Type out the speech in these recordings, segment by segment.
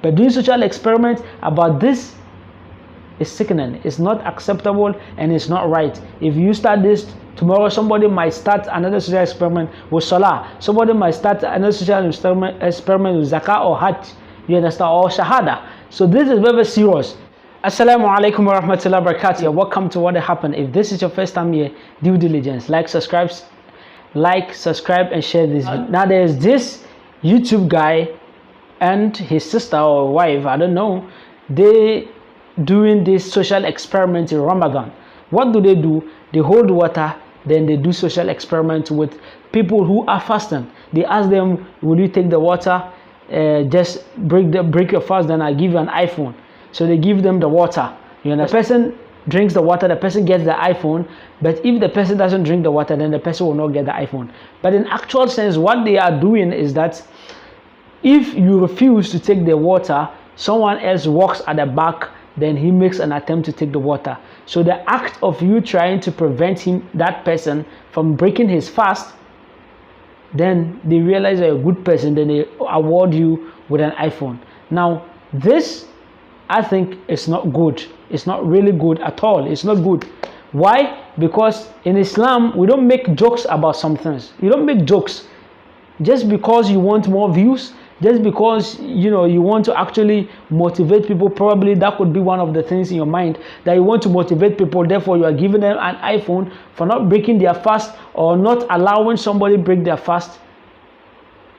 But doing social experiment about this is sickening. It's not acceptable and it's not right. If you start this tomorrow, somebody might start another social experiment with Salah. Somebody might start another social experiment with Zakah or Hajj. You understand? Or Shahada. So this is very serious. Assalamu alaikum wa rahmatullahi wa barakatuh. Welcome to What Happened. If this is your first time here, due diligence. Like, subscribe, and share this video. Now there's this YouTube guy and his sister or wife, I don't know, they doing this social experiment in Ramadan. What do? They hold water, then they do social experiment with people who are fasting. They ask them, will you take the water, just break your fast, then I'll give you an iPhone. So they give them the water. You know, the person drinks the water, the person gets the iPhone. But if the person doesn't drink the water, then the person will not get the iPhone. But in actual sense, what they are doing is that if you refuse to take the water, someone else walks at the back, then he makes an attempt to take the water. So the act of you trying to prevent that person from breaking his fast, then they realize you're a good person, then they award you with an iPhone. Now this, I think, is not good. It's not really good at all. It's not good. Why? Because in Islam, we don't make jokes about some things. You don't make jokes just because you want more views, just because you want to actually motivate people. Probably that could be one of the things in your mind, that you want to motivate people, therefore you are giving them an iPhone for not breaking their fast or not allowing somebody break their fast.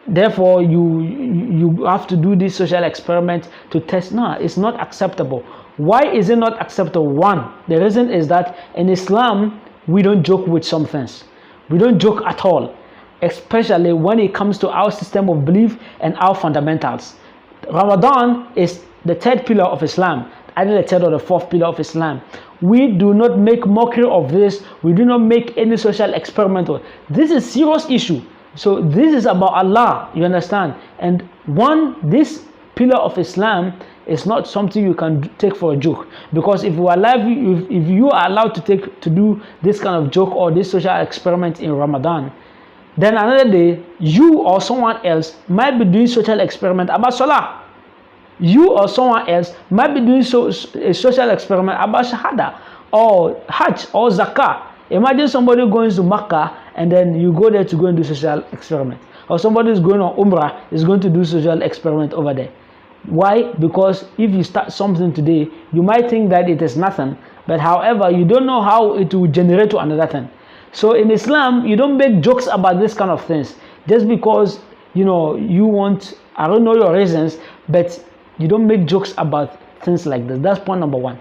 Therefore you have to do this social experiment to test. No, it's not acceptable. Why is it not acceptable? One, the reason is that in Islam we don't joke with some things. We don't joke at all, especially when it comes to our system of belief and our fundamentals. Ramadan is the third pillar of Islam, either the third or the fourth pillar of Islam. We do not make mockery of this. We do not make any social experiment. This is a serious issue. So this is about Allah, you understand? And this pillar of Islam is not something you can take for a joke. Because if you are allowed to do this kind of joke or this social experiment in Ramadan, then another day you or someone else might be doing social experiment about Salah. You or someone else might be doing a social experiment about Shahada or Hajj or Zakah. Imagine somebody going to Makkah and then you go there to go and do social experiment. Or somebody is going on Umrah, is going to do social experiment over there. Why? Because if you start something today, you might think that it is nothing, but however, you don't know how it will generate to another thing. So in Islam, you don't make jokes about this kind of things. Just because, you want, I don't know your reasons, but you don't make jokes about things like this. That's point number one.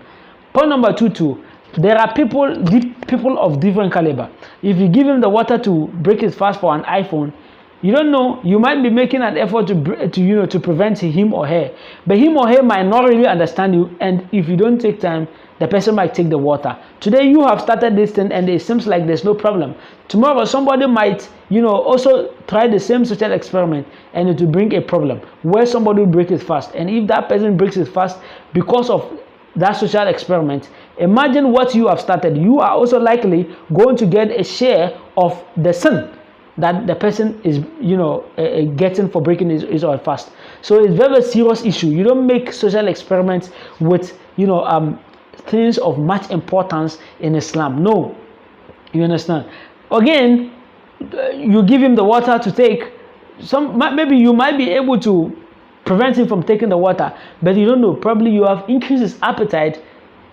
Point number two, there are people of different caliber. If you give him the water to break his fast for an iPhone, you don't know, you might be making an effort to prevent him or her, but him or her might not really understand you, and if you don't take time, the person might take the water. Today you have started this thing and it seems like there's no problem. Tomorrow somebody might also try the same social experiment and it will bring a problem where somebody will break his fast. And if that person breaks his fast because of that social experiment, imagine what you have started. You are also likely going to get a share of the sin that the person is getting for breaking his or her fast. So it's very serious issue. You don't make social experiments with things of much importance in Islam. No, you understand? Again, you give him the water to take. Maybe you might be able to prevent him from taking the water, but you don't know. Probably you have increased his appetite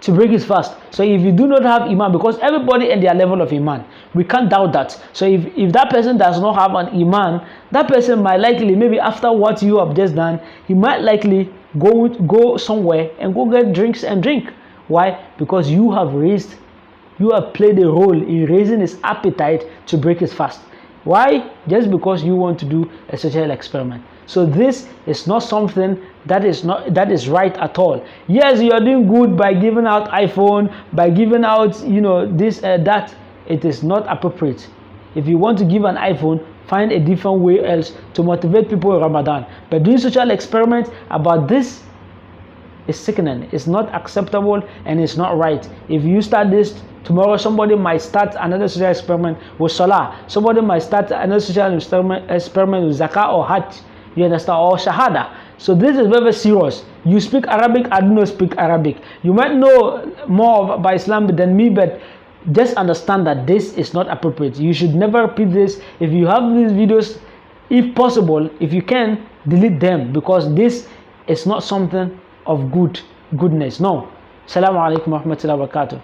to break his fast. So if you do not have iman, because everybody and their level of iman, we can't doubt that. So if that person does not have an iman, that person might likely, maybe after what you have just done, he might likely go somewhere and go get drinks and drink. Why? Because you have played a role in raising his appetite to break his fast. Why? Just because you want to do a social experiment. So this is not something that is right at all. Yes, you are doing good by giving out iPhone, by giving out this that. It is not appropriate. If you want to give an iPhone, find a different way else to motivate people in Ramadan. But doing social experiment about this is sickening. It's not acceptable and it's not right. If you start this tomorrow, somebody might start another social experiment with Salah. Somebody might start another social experiment with Zakah or Hajj. You understand? Or Shahada. So this is very serious. You speak Arabic, I do not speak Arabic. You might know more about Islam than me, but just understand that this is not appropriate. You should never repeat this. If you have these videos, if possible, if you can, delete them, because this is not something of goodness. No. Assalamu alaikum wa rahmatullahi wa barakatuh.